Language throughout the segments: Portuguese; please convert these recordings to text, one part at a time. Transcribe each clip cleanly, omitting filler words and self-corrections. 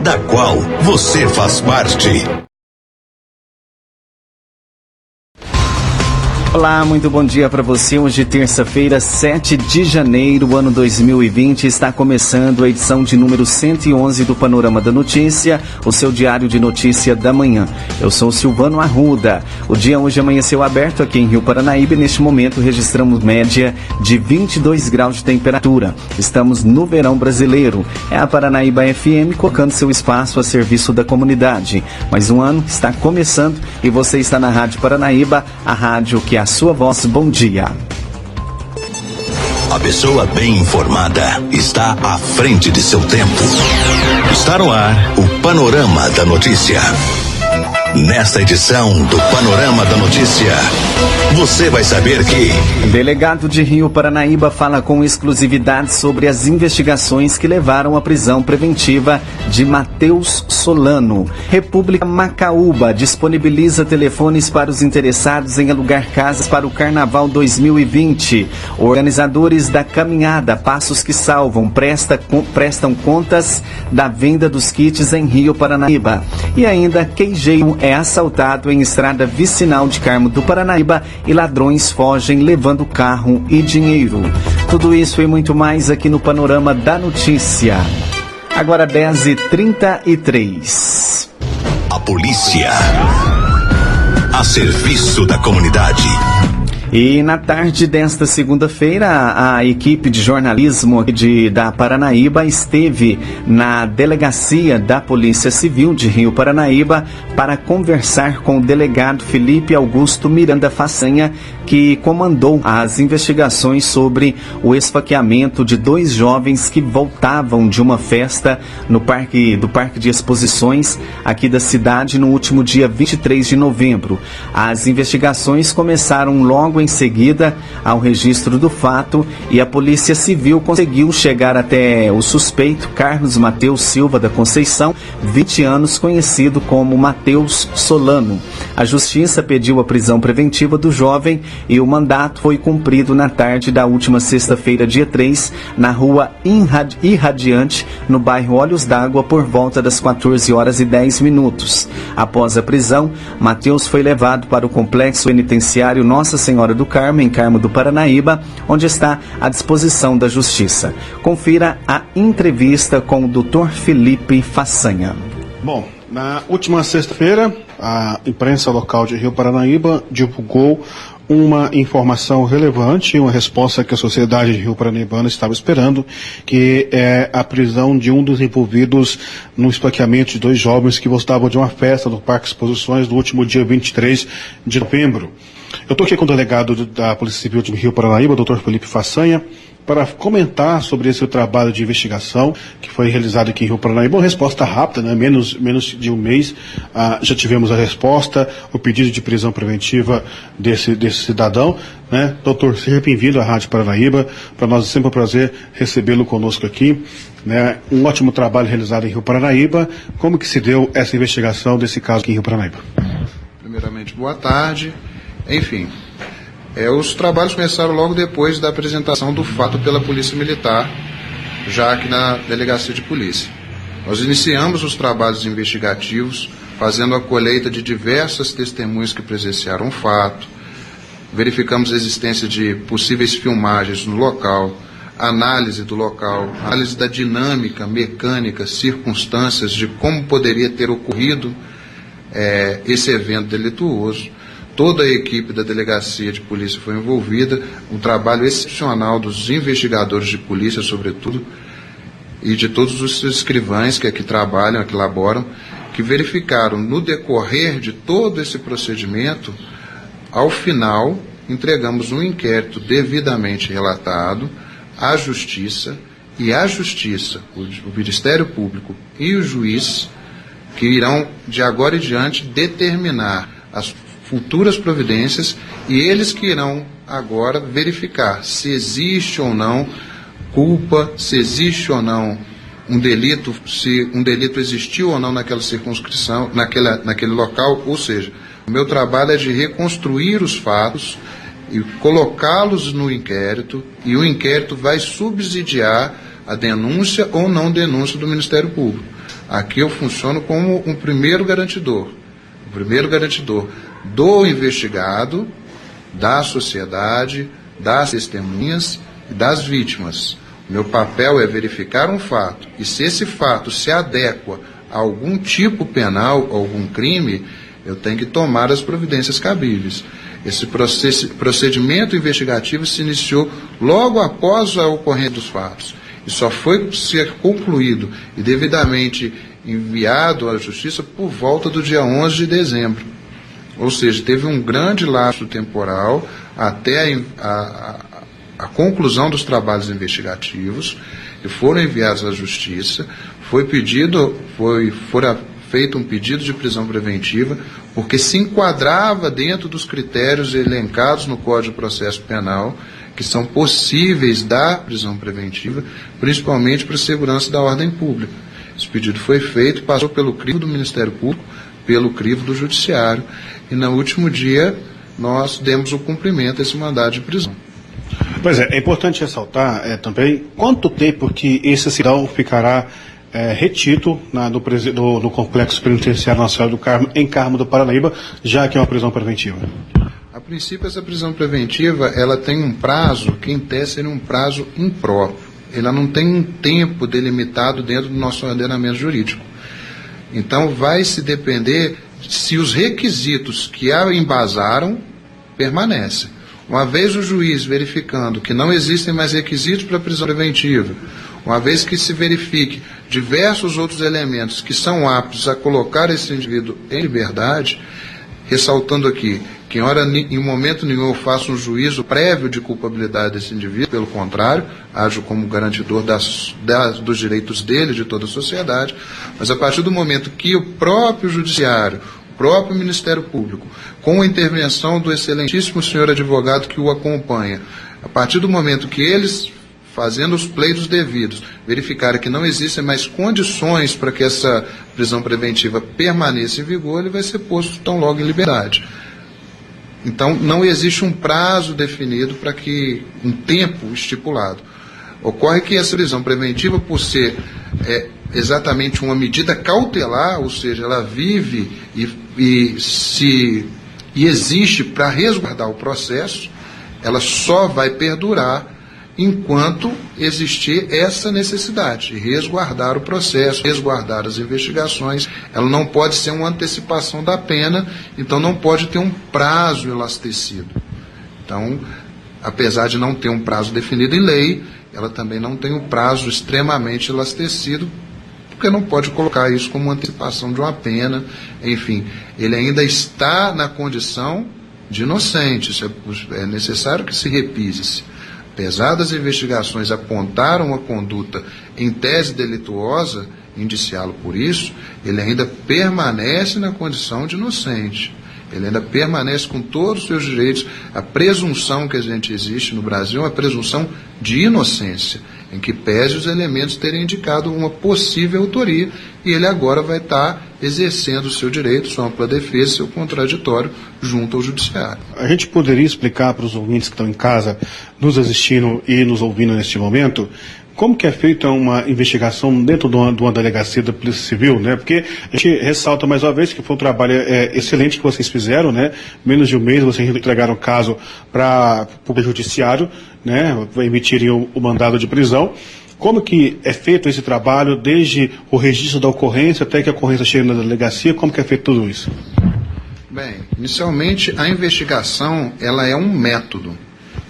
da qual você faz parte. Olá, muito bom dia para você. Hoje, terça-feira, 7 de janeiro, ano 2020, está começando a edição de número 111 do Panorama da Notícia, o seu diário de notícia da manhã. Eu sou Silvano Arruda. O dia hoje amanheceu aberto aqui em Rio Paranaíba e neste momento registramos média de 22 graus de temperatura. Estamos no verão brasileiro. É a Paranaíba FM colocando seu espaço a serviço da comunidade. Mais um ano está começando e você está na Rádio Paranaíba, a rádio que a sua voz. Bom dia. A pessoa bem informada está à frente de seu tempo. Está no ar o Panorama da Notícia. Nesta edição do Panorama da Notícia, você vai saber que... Delegado de Rio Paranaíba fala com exclusividade sobre as investigações que levaram à prisão preventiva de Matheus Solano. República Macaúba disponibiliza telefones para os interessados em alugar casas para o Carnaval 2020. Organizadores da caminhada Passos que Salvam prestam contas da venda dos kits em Rio Paranaíba. E ainda, queijeiro é assaltado em estrada vicinal de Carmo do Paranaíba e ladrões fogem levando carro e dinheiro. Tudo isso e muito mais aqui no Panorama da Notícia. Agora 10h33. A polícia a serviço da comunidade. E na tarde desta segunda-feira, a equipe de jornalismo da Paranaíba esteve na delegacia da Polícia Civil de Rio Paranaíba para conversar com o delegado Felipe Augusto Miranda Façanha, que comandou as investigações sobre o esfaqueamento de 2 jovens que voltavam de uma festa do Parque de Exposições aqui da cidade no último dia 23 de novembro. As investigações começaram logo em seguida ao registro do fato e a Polícia Civil conseguiu chegar até o suspeito Carlos Mateus Silva da Conceição, 20 anos, conhecido como Matheus Solano. A Justiça pediu a prisão preventiva do jovem e o mandato foi cumprido na tarde da última sexta-feira, dia 3, na rua Irradiante, no bairro Olhos d'Água, por volta das 14h10. Após a prisão, Matheus foi levado para o complexo penitenciário Nossa Senhora do Carmo, em Carmo do Paranaíba, onde está à disposição da Justiça. Confira a entrevista com o Dr. Felipe Façanha. Bom, na última sexta-feira, a imprensa local de Rio Paranaíba divulgou uma informação relevante, uma resposta que a sociedade de Rio Paranaibana estava esperando, que é a prisão de um dos envolvidos no esfaqueamento de 2 jovens que voltavam de uma festa do Parque Exposições no último dia 23 de novembro. Eu estou aqui com o delegado da Polícia Civil de Rio Paranaíba, Dr. Felipe Façanha, para comentar sobre esse trabalho de investigação que foi realizado aqui em Rio Paranaíba. Uma resposta rápida, né? Menos de um mês, já tivemos a resposta, o pedido de prisão preventiva desse cidadão, né? Doutor, seja bem-vindo à Rádio Paranaíba. Para nós é sempre um prazer recebê-lo conosco aqui, né? Um ótimo trabalho realizado em Rio Paranaíba. Como que se deu essa investigação desse caso aqui em Rio Paranaíba? Primeiramente, boa tarde. Enfim, os trabalhos começaram logo depois da apresentação do fato pela Polícia Militar, já aqui na Delegacia de Polícia. Nós iniciamos os trabalhos investigativos, fazendo a colheita de diversas testemunhas que presenciaram o fato, verificamos a existência de possíveis filmagens no local, análise do local, análise da dinâmica, mecânica, circunstâncias de como poderia ter ocorrido esse evento delituoso. Toda a equipe da Delegacia de Polícia foi envolvida, um trabalho excepcional dos investigadores de polícia, sobretudo, e de todos os escrivães que aqui trabalham, aqui laboram, que verificaram no decorrer de todo esse procedimento, ao final, entregamos um inquérito devidamente relatado à Justiça, e a Justiça, o Ministério Público e o juiz, que irão, de agora em diante, determinar as futuras providências, e eles que irão agora verificar se existe ou não culpa, se existe ou não um delito, se um delito existiu ou não naquela circunscrição, naquele local. Ou seja, o meu trabalho é de reconstruir os fatos e colocá-los no inquérito, e o inquérito vai subsidiar a denúncia ou não denúncia do Ministério Público. Aqui eu funciono como um primeiro garantidor do investigado, da sociedade, das testemunhas e das vítimas. Meu papel é verificar um fato, e se esse fato se adequa a algum tipo penal, algum crime, eu tenho que tomar as providências cabíveis. Esse procedimento investigativo se iniciou logo após a ocorrência dos fatos, e só foi ser concluído e devidamente enviado à Justiça por volta do dia 11 de dezembro. Ou seja, teve um grande lapso temporal até a conclusão dos trabalhos investigativos, que foram enviados à Justiça. Foi feito um pedido de prisão preventiva, porque se enquadrava dentro dos critérios elencados no Código de Processo Penal, que são possíveis da prisão preventiva, principalmente para a segurança da ordem pública. Esse pedido foi feito, passou pelo crivo do Ministério Público, pelo crivo do Judiciário, e no último dia nós demos o cumprimento a esse mandado de prisão. Pois é importante ressaltar também quanto tempo que esse cidadão ficará retido no Complexo Penitenciário Nacional do Carmo, em Carmo do Paranaíba, já que é uma prisão preventiva. A princípio, essa prisão preventiva, ela tem um prazo que em tese seria um prazo impróprio. Ela não tem um tempo delimitado dentro do nosso ordenamento jurídico. Então, vai se depender se os requisitos que a embasaram permanecem. Uma vez o juiz verificando que não existem mais requisitos para prisão preventiva, uma vez que se verifique diversos outros elementos que são aptos a colocar esse indivíduo em liberdade, ressaltando aqui que em momento nenhum eu faço um juízo prévio de culpabilidade desse indivíduo, pelo contrário, ajo como garantidor dos direitos dele e de toda a sociedade, mas a partir do momento que o próprio Judiciário, o próprio Ministério Público, com a intervenção do excelentíssimo senhor advogado que o acompanha, a partir do momento que eles, fazendo os pleitos devidos, verificarem que não existem mais condições para que essa prisão preventiva permaneça em vigor, ele vai ser posto tão logo em liberdade. Então, não existe um prazo definido para que um tempo estipulado. Ocorre que essa prisão preventiva, por ser exatamente uma medida cautelar, ou seja, ela vive e existe para resguardar o processo, ela só vai perdurar enquanto existir essa necessidade de resguardar o processo, resguardar as investigações. Ela não pode ser uma antecipação da pena, então não pode ter um prazo elastecido. Então, apesar de não ter um prazo definido em lei, ela também não tem um prazo extremamente elastecido, porque não pode colocar isso como antecipação de uma pena. Enfim, ele ainda está na condição de inocente. Isso é necessário que se repise-se. Apesar das investigações apontaram uma conduta em tese delituosa, indiciá-lo por isso, ele ainda permanece na condição de inocente. Ele ainda permanece com todos os seus direitos. A presunção que a gente existe no Brasil é uma presunção de inocência, em que pese os elementos terem indicado uma possível autoria, e ele agora vai estar exercendo o seu direito, sua ampla defesa, seu contraditório junto ao Judiciário. A gente poderia explicar para os ouvintes que estão em casa, nos assistindo e nos ouvindo neste momento, como que é feita uma investigação dentro de uma delegacia da Polícia Civil, né? Porque a gente ressalta mais uma vez que foi um trabalho excelente que vocês fizeram, né? Menos de um mês vocês entregaram o caso para o Judiciário, né? Emitirem o mandado de prisão. Como que é feito esse trabalho, desde o registro da ocorrência até que a ocorrência chegue na delegacia? Como que é feito tudo isso? Bem, inicialmente a investigação, ela é um método.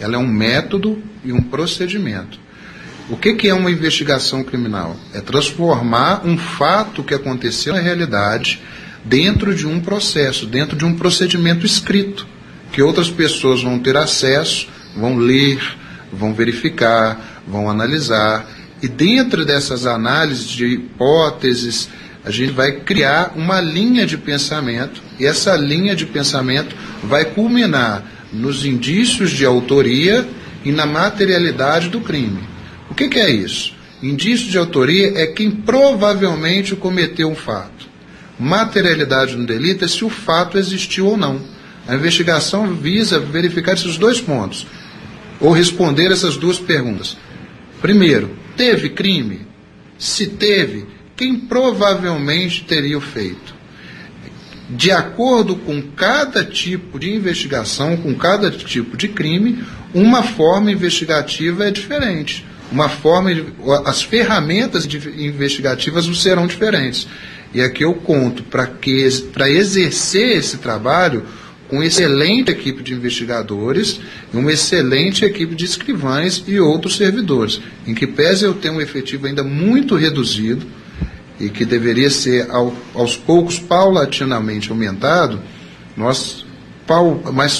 Ela é um método e um procedimento. O que é uma investigação criminal? É transformar um fato que aconteceu na realidade dentro de um processo, dentro de um procedimento escrito, que outras pessoas vão ter acesso, vão ler, vão verificar, vão analisar, e dentro dessas análises de hipóteses, a gente vai criar uma linha de pensamento, e essa linha de pensamento vai culminar nos indícios de autoria e na materialidade do crime. O que é isso? Indício de autoria é quem provavelmente cometeu um fato. Materialidade no delito é se o fato existiu ou não. A investigação visa verificar esses dois pontos, ou responder essas duas perguntas. Primeiro, teve crime? Se teve, quem provavelmente teria feito. De acordo com cada tipo de investigação, com cada tipo de crime, uma forma investigativa é diferente. As ferramentas investigativas serão diferentes. E aqui eu conto para exercer esse trabalho com uma excelente equipe de investigadores e uma excelente equipe de escrivães e outros servidores, em que pese eu ter um efetivo ainda muito reduzido e que deveria ser aos poucos paulatinamente aumentado, mas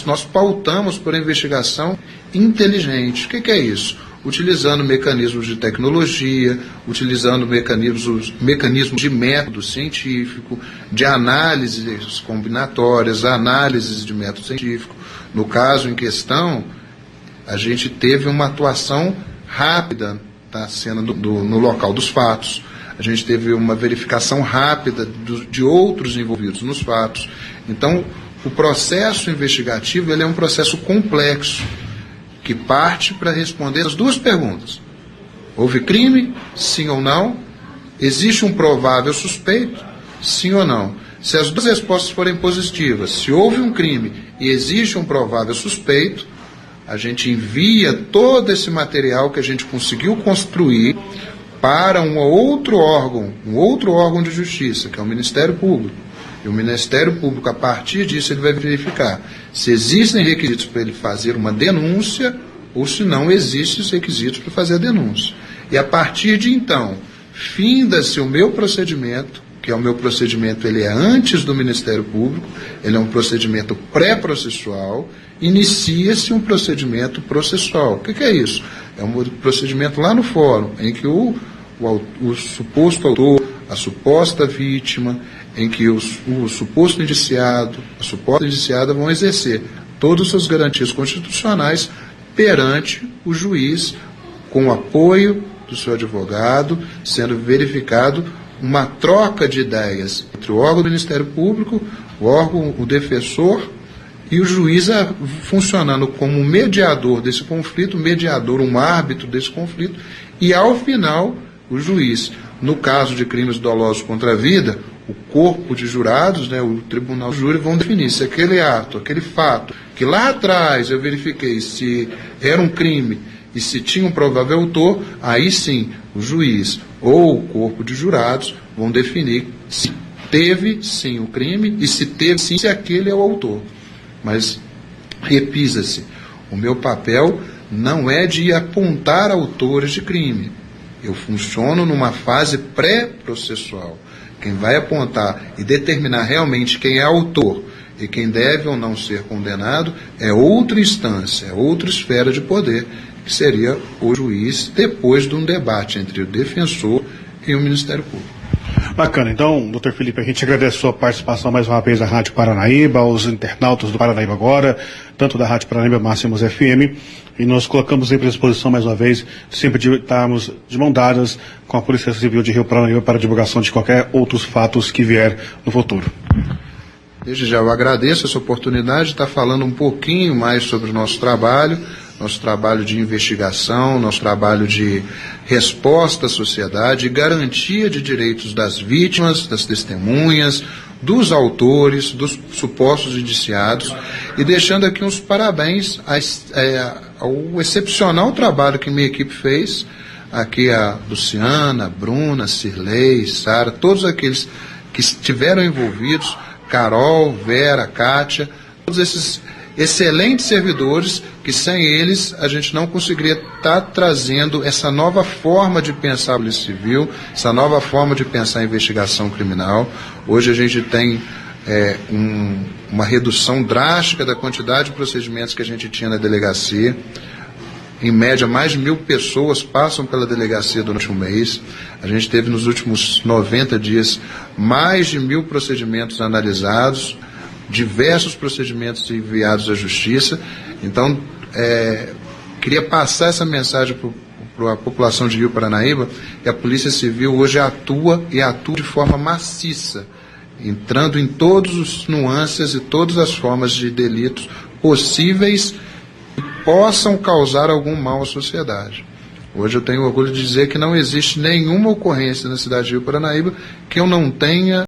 nós pautamos por investigação inteligente. O que é isso? Utilizando mecanismos de tecnologia, utilizando mecanismos de método científico, de análises combinatórias, análises de método científico. No caso em questão, a gente teve uma atuação rápida da cena no local dos fatos. A gente teve uma verificação rápida de outros envolvidos nos fatos. Então, o processo investigativo ele é um processo complexo, que parte para responder as duas perguntas. Houve crime? Sim ou não? Existe um provável suspeito? Sim ou não? Se as duas respostas forem positivas, se houve um crime e existe um provável suspeito, a gente envia todo esse material que a gente conseguiu construir para um outro órgão de justiça, que é o Ministério Público. E o Ministério Público, a partir disso, ele vai verificar se existem requisitos para ele fazer uma denúncia ou se não existem os requisitos para fazer a denúncia. E a partir de então, finda-se o meu procedimento, que é o meu procedimento, ele é antes do Ministério Público, ele é um procedimento pré-processual, inicia-se um procedimento processual. O que é isso? É um procedimento lá no fórum, em que o suposto autor, a suposta vítima, em que o suposto indiciado, a suposta indiciada vão exercer todas as suas garantias constitucionais perante o juiz, com o apoio do seu advogado, sendo verificado uma troca de ideias entre o órgão do Ministério Público, o defensor e o juiz funcionando como mediador desse conflito, um árbitro desse conflito, e ao final o juiz, no caso de crimes dolosos contra a vida, o corpo de jurados, o tribunal de júri, vão definir se aquele ato, aquele fato, que lá atrás eu verifiquei se era um crime e se tinha um provável autor, aí sim o juiz ou o corpo de jurados vão definir se teve sim o crime e se teve sim se aquele é o autor. Mas, repisa-se, o meu papel não é de apontar autores de crime. Eu funciono numa fase pré-processual. Quem vai apontar e determinar realmente quem é autor e quem deve ou não ser condenado é outra instância, é outra esfera de poder, que seria o juiz, depois de um debate entre o defensor e o Ministério Público. Bacana. Então, doutor Felipe, a gente agradece a sua participação mais uma vez da Rádio Paranaíba, aos internautas do Paranaíba Agora, tanto da Rádio Paranaíba Máximos FM, e nós colocamos sempre à disposição mais uma vez, sempre de estarmos de mão dadas com a Polícia Civil de Rio Paranaíba para a divulgação de qualquer outros fatos que vier no futuro. Desde já eu agradeço essa oportunidade de estar falando um pouquinho mais sobre o nosso trabalho de investigação, nosso trabalho de resposta à sociedade, garantia de direitos das vítimas, das testemunhas, dos autores, dos supostos indiciados, e deixando aqui uns parabéns ao excepcional trabalho que minha equipe fez, aqui a Luciana, a Bruna, a Cirlei, Sara, todos aqueles que estiveram envolvidos, Carol, Vera, Kátia, todos esses excelentes servidores que sem eles a gente não conseguiria estar trazendo essa nova forma de pensar a Polícia Civil, essa nova forma de pensar a investigação criminal. Hoje a gente tem uma redução drástica da quantidade de procedimentos que a gente tinha na delegacia. Em média, mais de 1.000 pessoas passam pela delegacia durante um mês. A gente teve nos últimos 90 dias mais de 1.000 procedimentos analisados, diversos procedimentos enviados à Justiça. Então, queria passar essa mensagem para a população de Rio Paranaíba, que a Polícia Civil hoje atua de forma maciça, entrando em todos os nuances e todas as formas de delitos possíveis que possam causar algum mal à sociedade. Hoje eu tenho orgulho de dizer que não existe nenhuma ocorrência na cidade de Rio Paranaíba que eu não tenha